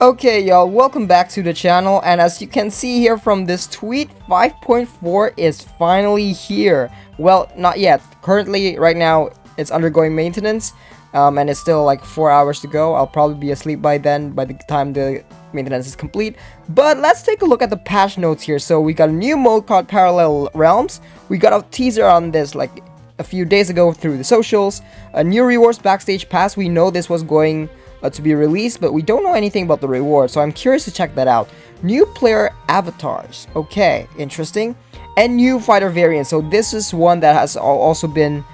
Okay, y'all, welcome back to the channel, and as you can see here from this tweet, 5.4 is finally here. Well, not yet. Currently, right now, it's undergoing maintenance, and it's still like 4 hours to go. I'll probably be asleep by then, by the time the maintenance is complete. But let's take a look at the patch notes here. So we got a new mode called Parallel Realms. We got a teaser on this like a few days ago through the socials. A new rewards Backstage Pass. We know this was going to be released, but we don't know anything about the reward, so I'm curious to check that out. New player avatars, okay, interesting. And new fighter variants. So this is one that has also been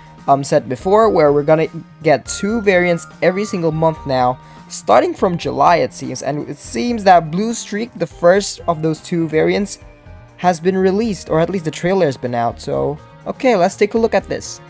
said before, where we're gonna get 2 variants every single month now, starting from July it seems. And it seems that Blue Streak, the first of those 2 variants, has been released, or at least the trailer has been out. So okay, let's take a look at this.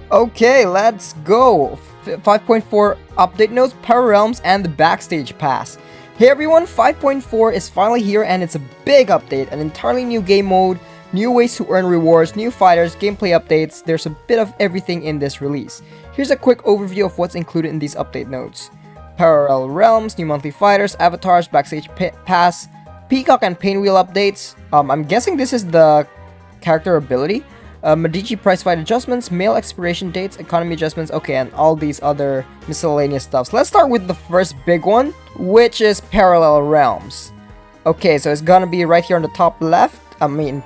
Okay, let's go. 5.4 update notes, Parallel Realms, and the Backstage Pass. Hey everyone, 5.4 is finally here, and it's a big update. An entirely new game mode, new ways to earn rewards, new fighters, gameplay updates. There's a bit of everything in this release. Here's a quick overview of what's included in these update notes. Parallel Realms, new monthly fighters, avatars, Backstage Pass, Peacock and Painwheel updates. I'm guessing this is the character ability. Medici price fight adjustments, mail expiration dates, economy adjustments, okay, and all these other miscellaneous stuffs. Let's start with the first big one, which is Parallel Realms. Okay, so it's gonna be right here on the top left,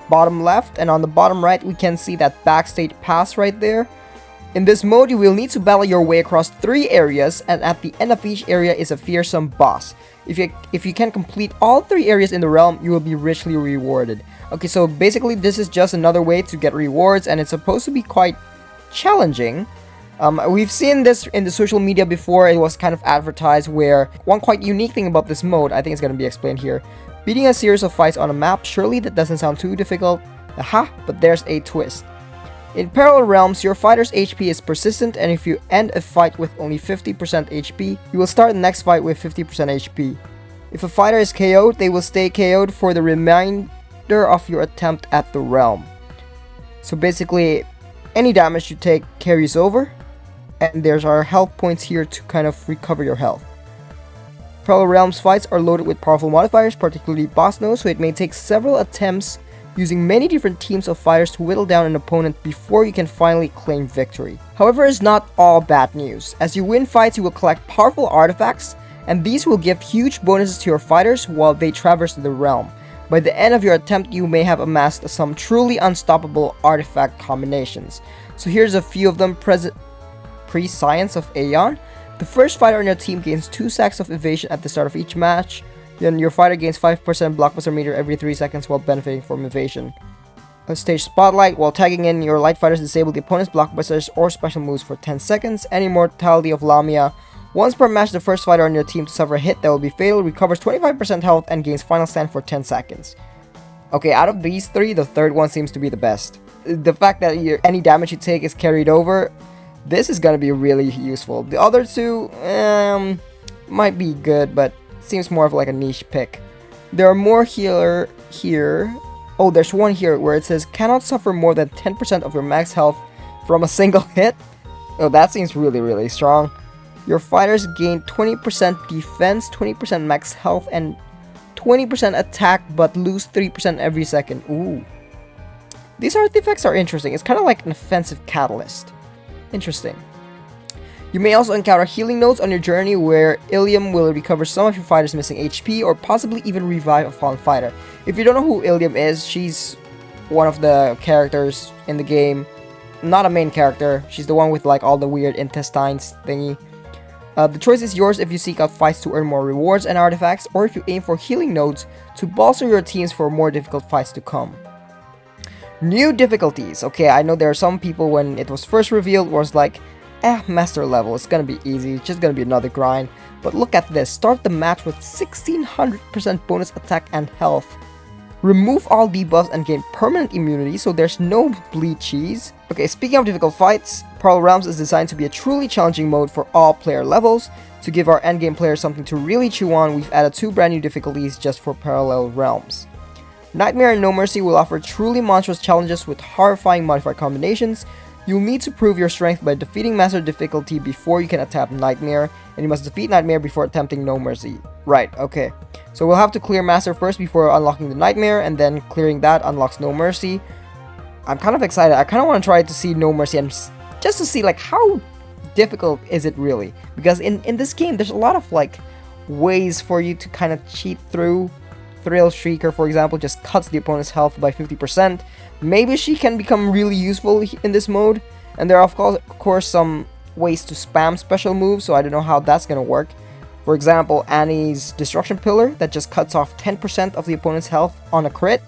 bottom left, and on the bottom right we can see that Backstage Pass right there. In this mode, you will need to battle your way across 3 areas, and at the end of each area is a fearsome boss. If you can complete all 3 areas in the realm, you will be richly rewarded. Okay, so basically this is just another way to get rewards, and it's supposed to be quite challenging. We've seen this in the social media before. It was kind of advertised, where one quite unique thing about this mode, I think it's going to be explained here. Beating a series of fights on a map, surely that doesn't sound too difficult. Aha, but there's a twist. In Parallel Realms, your fighter's HP is persistent, and if you end a fight with only 50% HP, you will start the next fight with 50% HP. If a fighter is KO'd, they will stay KO'd for the remainder of your attempt at the realm. So basically, any damage you take carries over, and there's our health points here to kind of recover your health. Parallel Realms fights are loaded with powerful modifiers, particularly boss nodes, so it may take several attempts using many different teams of fighters to whittle down an opponent before you can finally claim victory. However, it's not all bad news. As you win fights, you will collect powerful artifacts, and these will give huge bonuses to your fighters while they traverse the realm. By the end of your attempt, you may have amassed some truly unstoppable artifact combinations. So here's a few of them. Prescience of Aeon. The first fighter on your team gains 2 stacks of evasion at the start of each match. Then your fighter gains 5% blockbuster meter every 3 seconds while benefiting from evasion. A stage spotlight. While tagging in, your light fighters disable the opponent's blockbusters or special moves for 10 seconds. And Immortality of Lamia. Once per match, the first fighter on your team to suffer a hit that will be fatal recovers 25% health and gains final stand for 10 seconds. Okay, out of these 3, the third one seems to be the best. The fact that any damage you take is carried over, this is gonna be really useful. The other 2 might be good, but seems more of like a niche pick. There are more here. Oh, there's one here where it says cannot suffer more than 10% of your max health from a single hit. Oh, that seems really strong. Your fighters gain 20% defense, 20% max health, and 20% attack, but lose 3% every second. Ooh. These artifacts are interesting. It's kind of like an offensive catalyst. Interesting. You may also encounter healing nodes on your journey, where Ilium will recover some of your fighter's missing HP, or possibly even revive a fallen fighter. If you don't know who Ilium is, she's one of the characters in the game. Not a main character. She's the one with like all the weird intestines thingy. The choice is yours if you seek out fights to earn more rewards and artifacts, or if you aim for healing nodes to bolster your teams for more difficult fights to come. New difficulties. Okay, I know there are some people, when it was first revealed, was like, master level, it's gonna be easy, it's just gonna be another grind. But look at this, start the match with 1600% bonus attack and health. Remove all debuffs and gain permanent immunity, so there's no bleed cheese. Okay, speaking of difficult fights, Parallel Realms is designed to be a truly challenging mode for all player levels. To give our endgame players something to really chew on, we've added 2 brand new difficulties just for Parallel Realms. Nightmare and No Mercy will offer truly monstrous challenges with horrifying modifier combinations. You'll need to prove your strength by defeating Master difficulty before you can attempt Nightmare, and you must defeat Nightmare before attempting No Mercy. Right, okay. So we'll have to clear Master first before unlocking the Nightmare, and then clearing that unlocks No Mercy. I'm kind of excited. I kind of want to try to see No Mercy, and just to see like how difficult is it really, because in this game there's a lot of like ways for you to kind of cheat through. Thrill Shrieker, for example, just cuts the opponent's health by 50%. Maybe she can become really useful in this mode, and there are of course some ways to spam special moves, so I don't know how that's gonna work. For example, Annie's Destruction Pillar that just cuts off 10% of the opponent's health on a crit.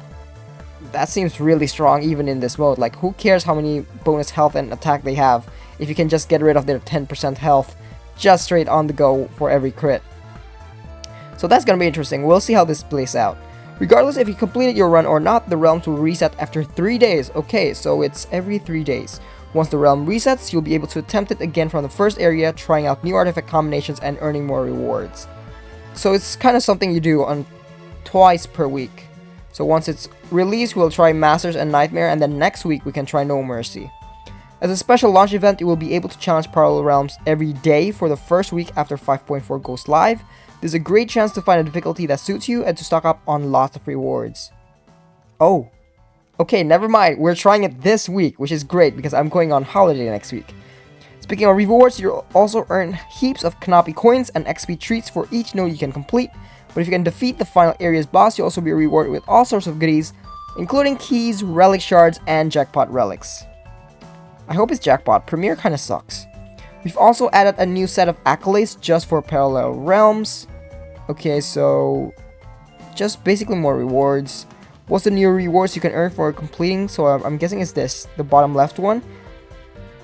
That seems really strong even in this mode. Like, who cares how many bonus health and attack they have if you can just get rid of their 10% health just straight on the go for every crit. So that's gonna be interesting. We'll see how this plays out. Regardless if you completed your run or not, the realms will reset after 3 days. Okay, so it's every 3 days. Once the realm resets, you'll be able to attempt it again from the first area, trying out new artifact combinations and earning more rewards. So it's kind of something you do on twice per week. So once it's released, we'll try Masters and Nightmare, and then next week we can try No Mercy. As a special launch event, you will be able to challenge Parallel Realms every day for the first week after 5.4 goes live. There's a great chance to find a difficulty that suits you and to stock up on lots of rewards. Oh, okay, never mind. We're trying it this week, which is great because I'm going on holiday next week. Speaking of rewards, you'll also earn heaps of Knappy coins and XP treats for each node you can complete. But if you can defeat the final area's boss, you'll also be rewarded with all sorts of goodies, including keys, relic shards, and jackpot relics. I hope it's jackpot. Premiere kinda sucks. We've also added a new set of accolades just for Parallel Realms. Okay, so just basically more rewards. What's the new rewards you can earn for completing? So I'm guessing it's this, the bottom left one.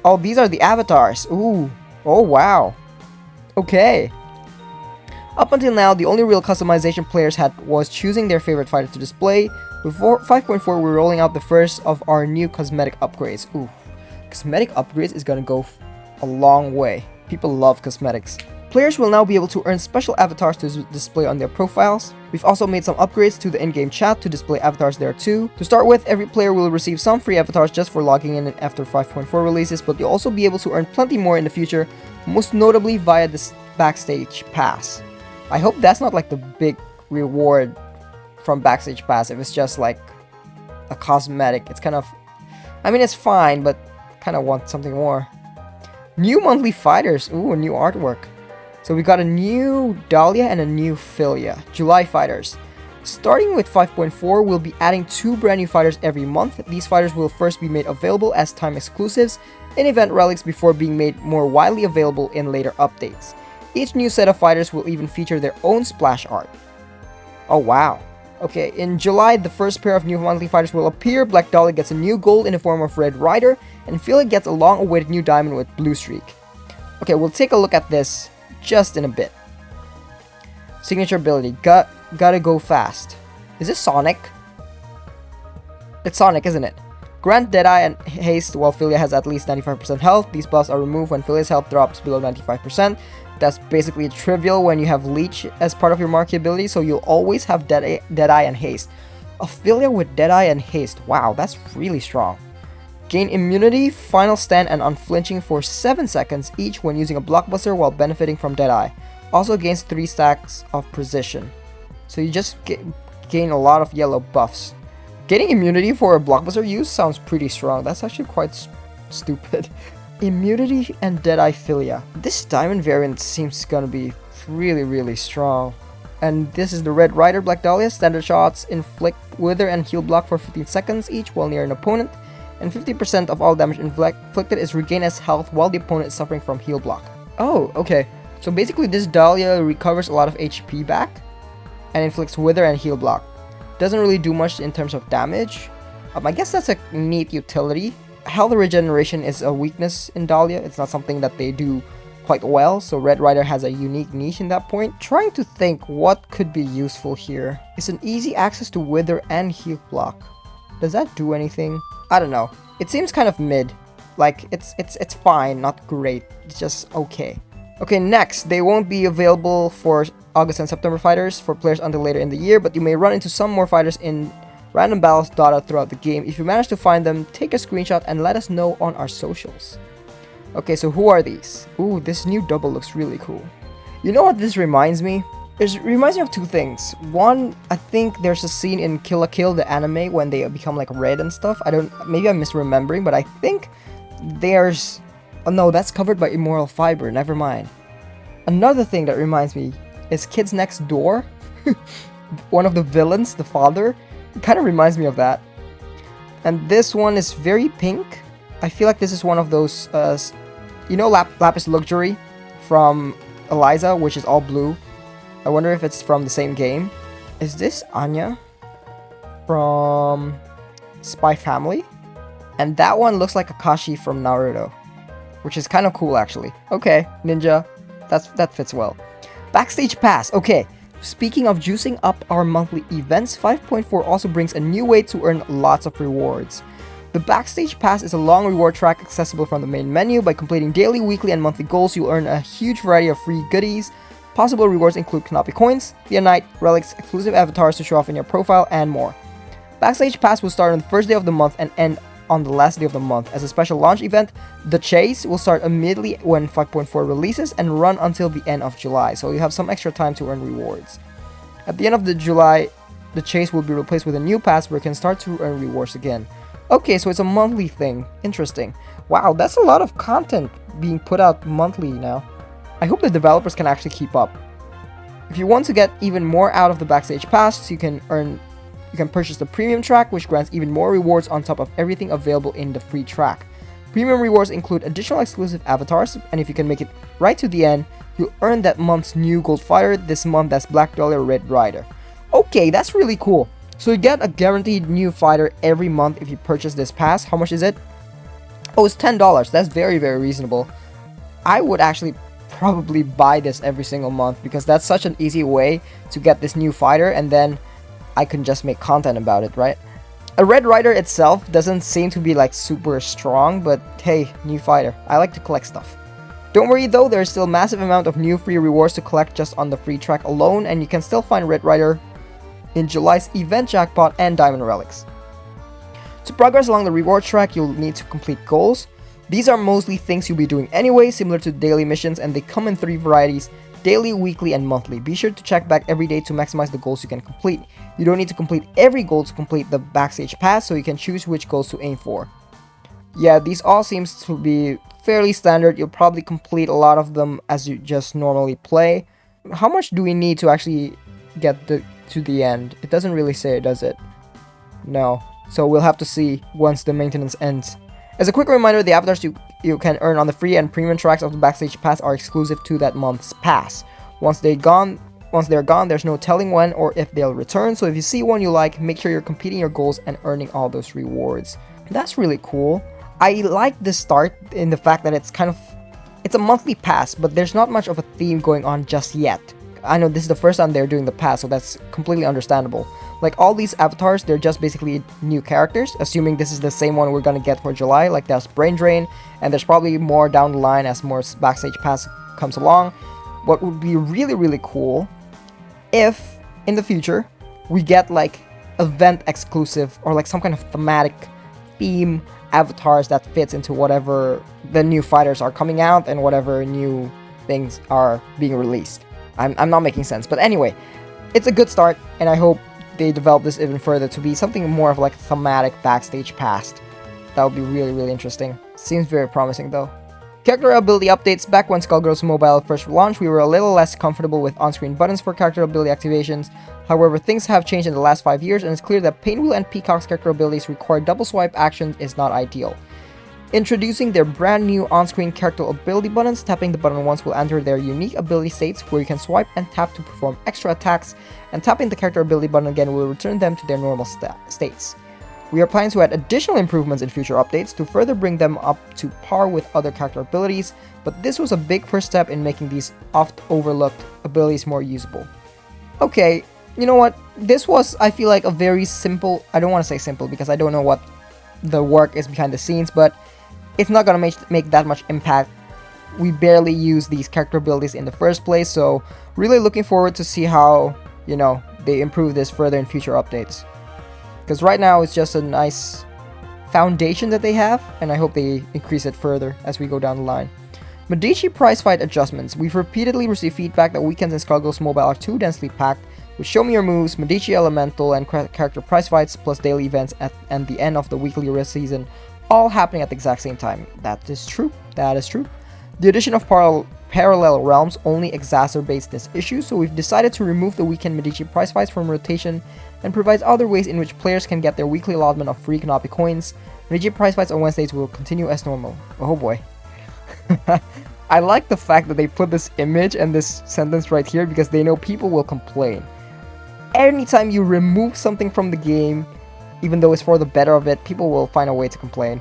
Oh, these are the avatars. Ooh. Oh, wow. Okay. Up until now, the only real customization players had was choosing their favorite fighter to display. With 5.4, we're rolling out the first of our new cosmetic upgrades. Ooh. Cosmetic upgrades is gonna go a long way. People love cosmetics. Players will now be able to earn special avatars to display on their profiles. We've also made some upgrades to the in-game chat to display avatars there too. To start with, every player will receive some free avatars just for logging in after 5.4 releases, but you'll also be able to earn plenty more in the future, most notably via this Backstage Pass. I hope that's not like the big reward from Backstage Pass if it's just like a cosmetic. It's kind of, I mean, it's fine, but kind of want something more. New monthly fighters. Ooh, a new artwork. So we got a new Dahlia and a new Philia, July fighters. Starting with 5.4, we'll be adding 2 brand new fighters every month. These fighters will first be made available as time exclusives in event relics before being made more widely available in later updates. Each new set of fighters will even feature their own splash art. Oh wow. Okay, in July, the first pair of new monthly fighters will appear. Black Dahlia gets a new gold in the form of Red Rider, and Philia gets a long-awaited new diamond with Blue Streak. Okay, we'll take a look at this just in a bit. Signature ability, gotta go fast. Is this Sonic? It's Sonic, isn't it? Grant Deadeye and Haste while Philia has at least 95% health. These buffs are removed when Philia's health drops below 95%. That's basically trivial when you have Leech as part of your marquee ability, so you'll always have Deadeye and Haste. A Philia with Deadeye and Haste, wow, that's really strong. Gain immunity, final stand, and unflinching for 7 seconds each when using a blockbuster while benefiting from Deadeye. Also gains 3 stacks of precision. So you just gain a lot of yellow buffs. Getting immunity for a blockbuster use sounds pretty strong. That's actually quite stupid. Immunity and Deadeye Philia. This diamond variant seems gonna be really strong. And this is the Red Rider Black Dahlia. Standard shots inflict wither and heal block for 15 seconds each while near an opponent. And 50% of all damage inflicted is regained as health while the opponent is suffering from heal block. Oh, okay. So basically this Dahlia recovers a lot of HP back and inflicts wither and heal block. Doesn't really do much in terms of damage. I guess that's a neat utility. Health regeneration is a weakness in Dahlia. It's not something that they do quite well, so Red Rider has a unique niche in that point. Trying to think what could be useful here. It's an easy access to wither and heal block. Does that do anything? I don't know. It seems kind of mid. Like, it's fine, not great. It's just okay. Okay, next, they won't be available for August and September fighters for players until later in the year, but you may run into some more fighters in Random battles dotted throughout the game. If you manage to find them, take a screenshot and let us know on our socials. Okay, so who are these? Ooh, this new double looks really cool. You know what this reminds me? It reminds me of two things. One, I think there's a scene in Kill la Kill, the anime, when they become like red and stuff. Maybe I'm misremembering, but I think there's... Oh no, that's covered by Immoral Fiber, never mind. Another thing that reminds me is Kids Next Door. One of the villains, the father. It kind of reminds me of that. And this one is very pink. I feel like this is one of those, you know, Lapis Luxury from Eliza, which is all blue. I wonder if it's from the same game. Is this Anya from Spy Family? And that one looks like Akashi from Naruto, which is kind of cool actually. Okay, Ninja, that fits well. Backstage Pass. Okay, speaking of juicing up our monthly events, 5.4 also brings a new way to earn lots of rewards. The Backstage Pass is a long reward track accessible from the main menu. By completing daily, weekly, and monthly goals, you'll earn a huge variety of free goodies. Possible rewards include Knapi coins, Theonite, relics, exclusive avatars to show off in your profile, and more. Backstage Pass will start on the first day of the month and end on the last day of the month. As a special launch event, The Chase will start immediately when 5.4 releases and run until the end of July, so you have some extra time to earn rewards. At the end of July, The Chase will be replaced with a new pass where you can start to earn rewards again. Okay, so it's a monthly thing. Interesting. Wow, that's a lot of content being put out monthly now. I hope the developers can actually keep up. If you want to get even more out of the Backstage Pass, you can purchase the premium track, which grants even more rewards on top of everything available in the free track. Premium rewards include additional exclusive avatars, and if you can make it right to the end, you'll earn that month's new gold fighter. This month, that's Black Dahlia Red Rider. Okay, that's really cool. So you get a guaranteed new fighter every month if you purchase this pass. How much is it? Oh, it's $10. That's very, very reasonable. I would actually probably buy this every single month because that's such an easy way to get this new fighter, and then I can just make content about it, right? A Red Rider itself doesn't seem to be like super strong, but hey, new fighter. I like to collect stuff. Don't worry though, there's still a massive amount of new free rewards to collect just on the free track alone, and you can still find Red Rider in July's event jackpot and diamond relics. To progress along the reward track, you'll need to complete goals. These are mostly things you'll be doing anyway, similar to daily missions, and they come in 3 varieties: daily, weekly, and monthly. Be sure to check back every day to maximize the goals you can complete. You don't need to complete every goal to complete the Backstage Pass, so you can choose which goals to aim for. Yeah, these all seems to be fairly standard. You'll probably complete a lot of them as you just normally play. How much do we need to actually get to the end? It doesn't really say, does it? No. So we'll have to see once the maintenance ends. As a quick reminder, the avatars you can earn on the free and premium tracks of the Backstage Pass are exclusive to that month's pass. Once they're gone, there's no telling when or if they'll return, so if you see one you like, make sure you're completing your goals and earning all those rewards. That's really cool. I like this start in the fact that it's a monthly pass, but there's not much of a theme going on just yet. I know this is the first time they're doing the pass, so that's completely understandable. Like all these avatars, they're just basically new characters, assuming this is the same one we're gonna get for July. Like there's Brain Drain, and there's probably more down the line as more Backstage Pass comes along. What would be really, really cool if in the future we get like event exclusive or like some kind of thematic theme avatars that fits into whatever the new fighters are coming out and whatever new things are being released. I'm not making sense, but anyway, it's a good start, and I hope they develop this even further to be something more of like thematic Backstage Pass. That would be really, really interesting. Seems very promising though. Character ability updates. Back when Skullgirls Mobile first launched, we were a little less comfortable with on-screen buttons for character ability activations. However, things have changed in the last 5 years, and it's clear that Painwheel and Peacock's character abilities require double swipe actions is not ideal. Introducing their brand new on-screen character ability buttons, tapping the button once will enter their unique ability states where you can swipe and tap to perform extra attacks, and tapping the character ability button again will return them to their normal states. We are planning to add additional improvements in future updates to further bring them up to par with other character abilities, but this was a big first step in making these oft overlooked abilities more usable. Okay, you know what? This was, I feel like, a very simple, I don't want to say simple because I don't know what the work is behind the scenes, but it's not going to make that much impact. We barely use these character abilities in the first place, so really looking forward to see how, you know, they improve this further in future updates. Because right now it's just a nice foundation that they have, and I hope they increase it further as we go down the line. Medici prize fight adjustments. We've repeatedly received feedback that weekends in Skullgirls Mobile are too densely packed, with Show Me Your Moves, Medici Elemental, and character prize fights, plus daily events and the end of the weekly race season, all happening at the exact same time. That is true. That is true. The addition of parallel realms only exacerbates this issue, so we've decided to remove the weekend Medici prize fights from rotation and provides other ways in which players can get their weekly allotment of free Kanapi coins. Medici prize fights on Wednesdays will continue as normal. Oh boy. I like the fact that they put this image and this sentence right here because they know people will complain. Anytime you remove something from the game, even though it's for the better of it, people will find a way to complain.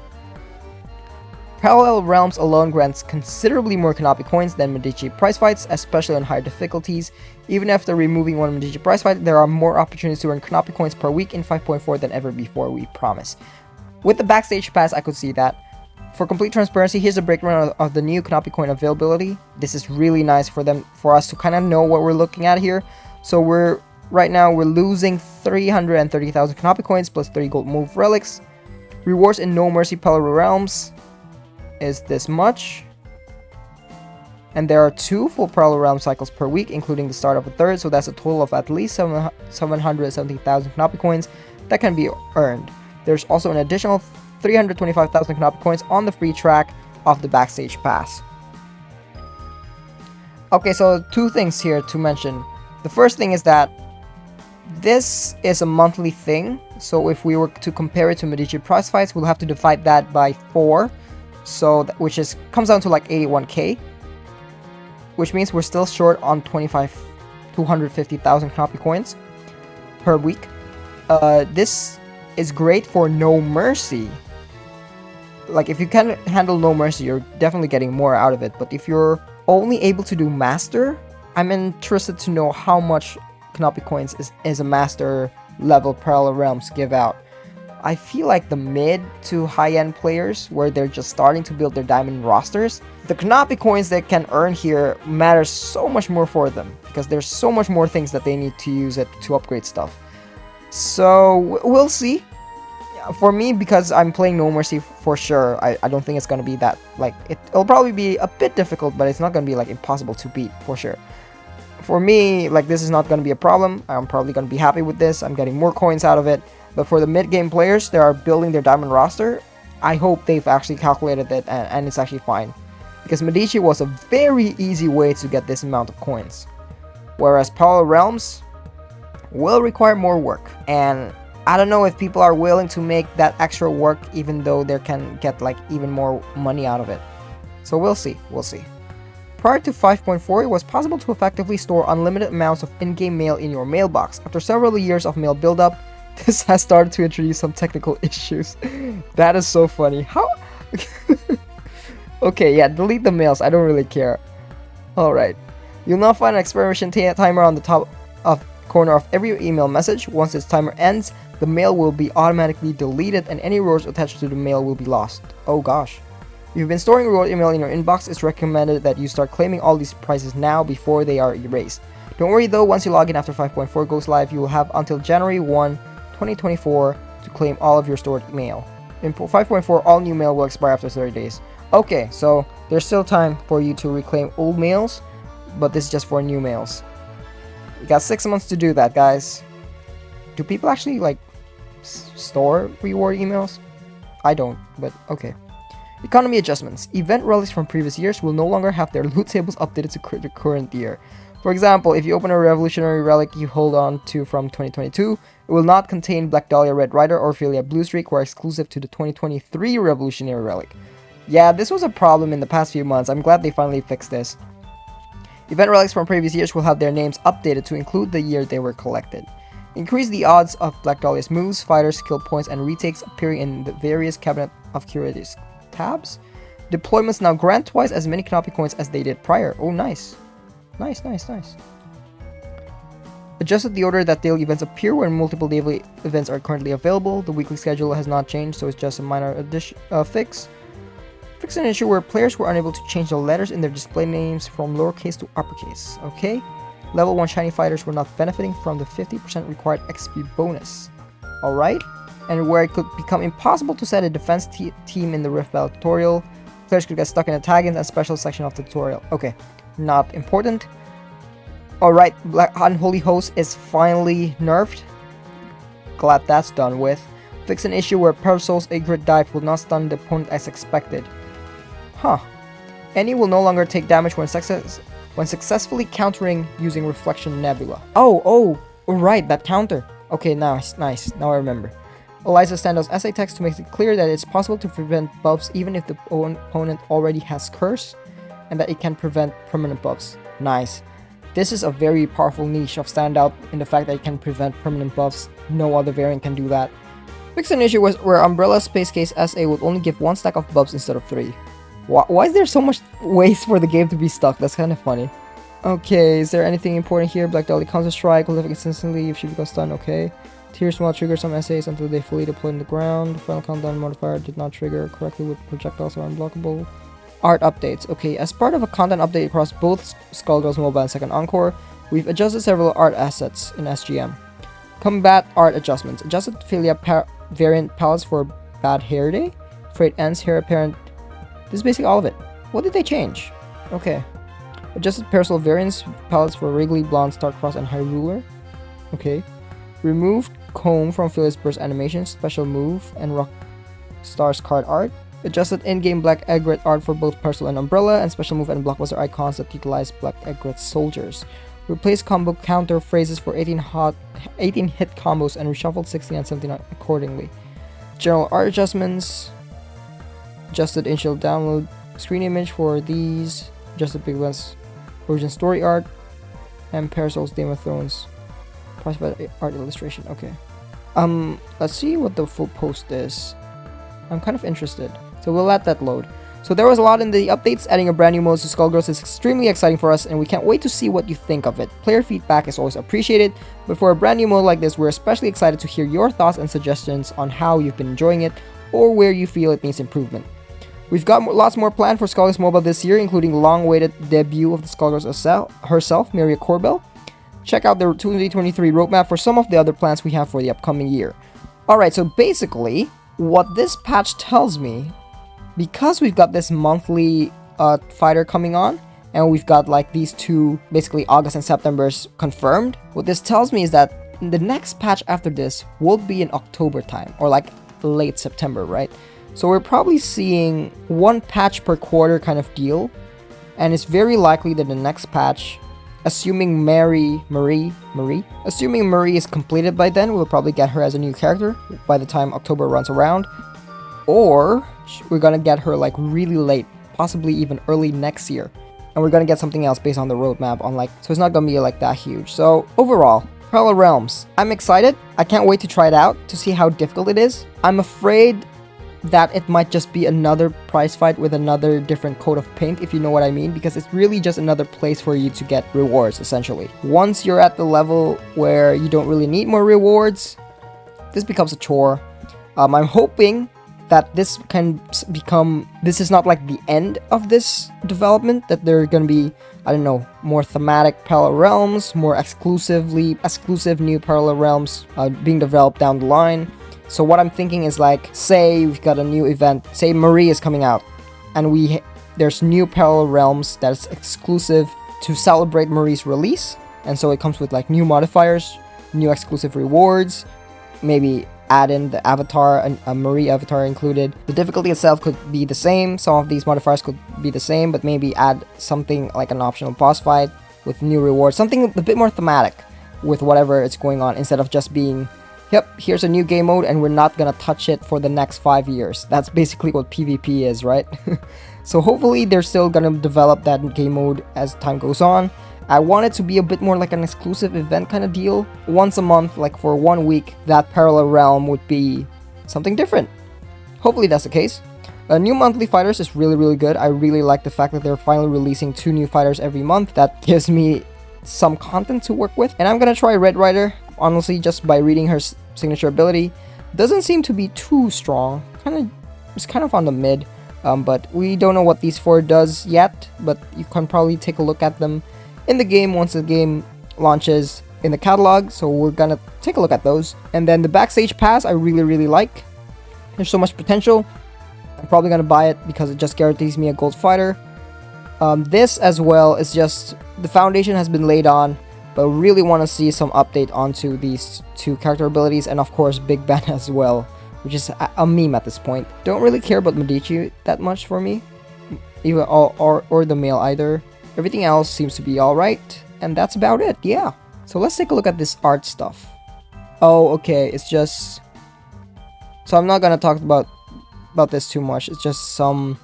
Parallel Realms alone grants considerably more Kanapi coins than Medici prize fights, especially on higher difficulties. Even after removing one Medici prize fight, there are more opportunities to earn Kanapi coins per week in 5.4 than ever before, we promise. With the Backstage Pass, I could see that. For complete transparency, here's a breakdown of the new Kanapi coin availability. This is really nice for us to kind of know what we're looking at here. So right now we're losing 330,000 Kanapi coins plus 30 gold move relics. Rewards in No Mercy Parallel Realms is this much. And there are 2 full Parallel Realm cycles per week, including the start of a third, so that's a total of at least 770,000 Kanapi coins that can be earned. There's also an additional 325,000 Kanapi coins on the free track of the Backstage Pass. Okay, so 2 things here to mention. The first thing is that this is a monthly thing, so if we were to compare it to Medici prize fights, we'll have to divide that by 4, so which comes down to like 81k, which means we're still short on 250,000 Kanapi coins per week. This is great for No Mercy. Like, if you can handle No Mercy, you're definitely getting more out of it. But if you're only able to do Master, I'm interested to know how much Kanapi coins is a Master level Parallel Realms give out. I feel like the mid to high-end players, where they're just starting to build their diamond rosters, the Kanapi coins they can earn here matters so much more for them, because there's so much more things that they need to use it to upgrade stuff. So we'll see. For me, because I'm playing No Mercy for sure, I don't think it's going to be that, like, it'll probably be a bit difficult, but it's not going to be, like, impossible to beat, for sure. For me, like, this is not going to be a problem. I'm probably going to be happy with this. I'm getting more coins out of it. But for the mid-game players that are building their diamond roster, I hope they've actually calculated it and it's actually fine. Because Medici was a very easy way to get this amount of coins. Whereas Parallel Realms will require more work. And I don't know if people are willing to make that extra work, even though they can get, like, even more money out of it. So we'll see. We'll see. Prior to 5.4, it was possible to effectively store unlimited amounts of in-game mail in your mailbox. After several years of mail buildup, this has started to introduce some technical issues. That is so funny. How? Okay, yeah, delete the mails. I don't really care. Alright. You'll now find an expiration timer on the top of corner of every email message. Once this timer ends, the mail will be automatically deleted and any rewards attached to the mail will be lost. Oh gosh. If you've been storing reward email in your inbox, it's recommended that you start claiming all these prizes now before they are erased. Don't worry though, once you log in after 5.4 goes live, you will have until January 1, 2024 to claim all of your stored mail. In 5.4, all new mail will expire after 30 days. Okay, so there's still time for you to reclaim old mails, but this is just for new mails. You got 6 months to do that, guys. Do people actually, like, store reward emails? I don't, but okay. Economy adjustments. Event relics from previous years will no longer have their loot tables updated to the current year. For example, if you open a revolutionary relic you hold on to from 2022, it will not contain Black Dahlia Red Rider or Philia Blue Streak, were exclusive to the 2023 revolutionary relic. Yeah, this was a problem in the past few months. I'm glad they finally fixed this. Event relics from previous years will have their names updated to include the year they were collected. Increase the odds of Black Dahlia's moves, fighters, skill points, and retakes appearing in the various Cabinet of Curiosities tabs. Deployments now grant twice as many Kanapi coins as they did prior. Oh, nice. Nice. Adjusted the order that daily events appear when multiple daily events are currently available. The weekly schedule has not changed, so it's just a minor fix. Fix an issue where players were unable to change the letters in their display names from lowercase to uppercase. Okay. Level 1 shiny fighters were not benefiting from the 50% required XP bonus. Alright. and where it could become impossible to set a defense team in the Rift Battle tutorial. Players could get stuck in a tag-ins and special section of the tutorial. Okay, not important. Alright, Black Unholy Host is finally nerfed. Glad that's done with. Fix an issue where Parasol's A crit dive will not stun the opponent as expected. Huh. Any will no longer take damage when successfully countering using Reflection Nebula. Oh, right, that counter. Okay, nice. Now I remember. Eliza Standout's essay text to make it clear that it's possible to prevent buffs even if the opponent already has Curse, and that it can prevent permanent buffs. Nice. This is a very powerful niche of Standout in the fact that it can prevent permanent buffs. No other variant can do that. Fix an issue where Umbrella Space Case SA would only give 1 stack of buffs instead of 3. Why is there so much waste for the game to be stuck? That's kind of funny. Okay, is there anything important here? Black Dolly Counter Strike will live instantly if she becomes stunned. Okay. Tears will trigger some essays until they fully deploy in the ground. Final countdown modifier did not trigger correctly with projectiles are unblockable. Art updates. Okay, as part of a content update across both Skullgirls Mobile and Second Encore, we've adjusted several art assets in SGM. Combat art adjustments. Adjusted Philia variant palettes for Bad Hair Day. Freight Ends Hair Apparent. This is basically all of it. What did they change? Okay. Adjusted Parasol variants palettes for Wrigley, Blonde, Starcross, and High Ruler. Okay. Removed Comb from Phyllis Burst animation, special move, and Rock Stars card art. Adjusted in-game Black Egret art for both Parcel and Umbrella, and special move and blockbuster icons that utilize Black Egret soldiers. Replace combo counter phrases for 18 hit combos and reshuffled 16 and 17 accordingly. General art adjustments. Adjusted initial download screen image for these. Adjusted Big One's origin story art. And Parasol's Game of Thrones art illustration. Okay. Let's see what the full post is. I'm kind of interested. So we'll let that load. So there was a lot in the updates. Adding a brand new mode to Skullgirls is extremely exciting for us, and we can't wait to see what you think of it. Player feedback is always appreciated, but for a brand new mode like this, we're especially excited to hear your thoughts and suggestions on how you've been enjoying it, or where you feel it needs improvement. We've got lots more planned for Skullgirls Mobile this year, including the long-awaited debut of the Skullgirls herself, Maria Corbell. Check out the 2023 roadmap for some of the other plans we have for the upcoming year. Alright, so basically, what this patch tells me, because we've got this monthly fighter coming on, and we've got like these two, basically August and September's confirmed, what this tells me is that the next patch after this will be in October time, or like late September, right? So we're probably seeing 1 patch per quarter kind of deal, and it's very likely that the next patch, assuming Marie is completed by then, we'll probably get her as a new character by the time October runs around. Or we're gonna get her like really late, possibly even early next year. And we're gonna get something else based on the roadmap on like, so it's not gonna be like that huge. So overall, Parallel Realms, I'm excited. I can't wait to try it out to see how difficult it is. I'm afraid that it might just be another prize fight with another different coat of paint, if you know what I mean, because it's really just another place for you to get rewards, essentially. Once you're at the level where you don't really need more rewards, this becomes a chore. I'm hoping that this can become, this is not like the end of this development, that there are gonna be, I don't know, more thematic Parallel Realms, more exclusive new Parallel Realms being developed down the line. So what I'm thinking is like, say we've got a new event, say Marie is coming out, and there's new Parallel Realms that's exclusive to celebrate Marie's release, and so it comes with like new modifiers, new exclusive rewards, maybe add in the avatar, a Marie avatar included. The difficulty itself could be the same, some of these modifiers could be the same, but maybe add something like an optional boss fight with new rewards, something a bit more thematic with whatever is going on, instead of just being, yep, here's a new game mode and we're not gonna touch it for the next 5 years. That's basically what PvP is, right? So hopefully they're still gonna develop that game mode as time goes on. I want it to be a bit more like an exclusive event kind of deal. Once a month, like for 1 week, that Parallel Realm would be something different. Hopefully that's the case. New monthly fighters is really good. I really like the fact that they're finally releasing 2 new fighters every month. That gives me some content to work with. And I'm gonna try Red Rider, honestly, just by reading her signature ability. Doesn't seem to be too strong. It's kind of on the mid. But we don't know what these 4 does yet. But you can probably take a look at them in the game once the game launches. in the catalog, so we're gonna take a look at those. And then the Backstage Pass I really like. There's so much potential. I'm probably gonna buy it because it just guarantees me a gold fighter. This as well is just the foundation has been laid on, but really want to see some update onto these two character abilities, and of course Big Ben as well, which is a meme at this point. Don't really care about Medici that much for me, even or the male either. Everything else seems to be alright, and that's about it. Yeah. So let's take a look at this art stuff. Oh, okay. It's just, so I'm not gonna talk about this too much. It's just some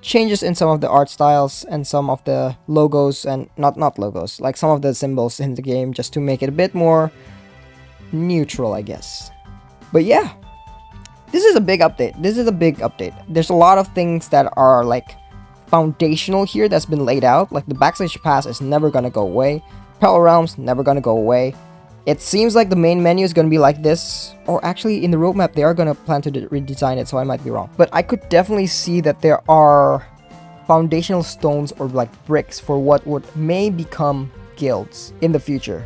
changes in some of the art styles and some of the logos, and not logos, like some of the symbols in the game, just to make it a bit more neutral, I guess. But yeah, this is a big update. There's a lot of things that are like foundational here that's been laid out. Like the Backstage Pass is never gonna go away. Parallel Realms never gonna go away. It seems like the main menu is gonna be like this, or actually in the roadmap they are gonna plan to redesign it, so I might be wrong. But I could definitely see that there are foundational stones or like bricks for what may become guilds in the future.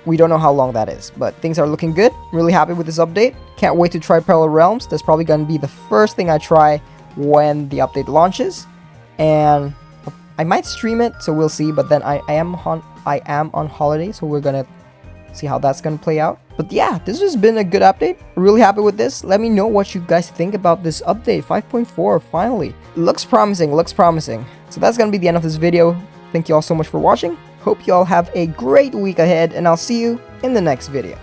We don't know how long that is, but things are looking good. Really happy with this update. Can't wait to try Parallel Realms. That's probably gonna be the first thing I try when the update launches, and I might stream it, so we'll see. But then I am on holiday, so we're gonna see how that's gonna play out. But yeah, this has been a good update. Really happy with this. Let me know what you guys think about this update 5.4. Finally, looks promising. So that's gonna be the end of this video. Thank you all so much for watching. Hope you all have a great week ahead, and I'll see you in the next video.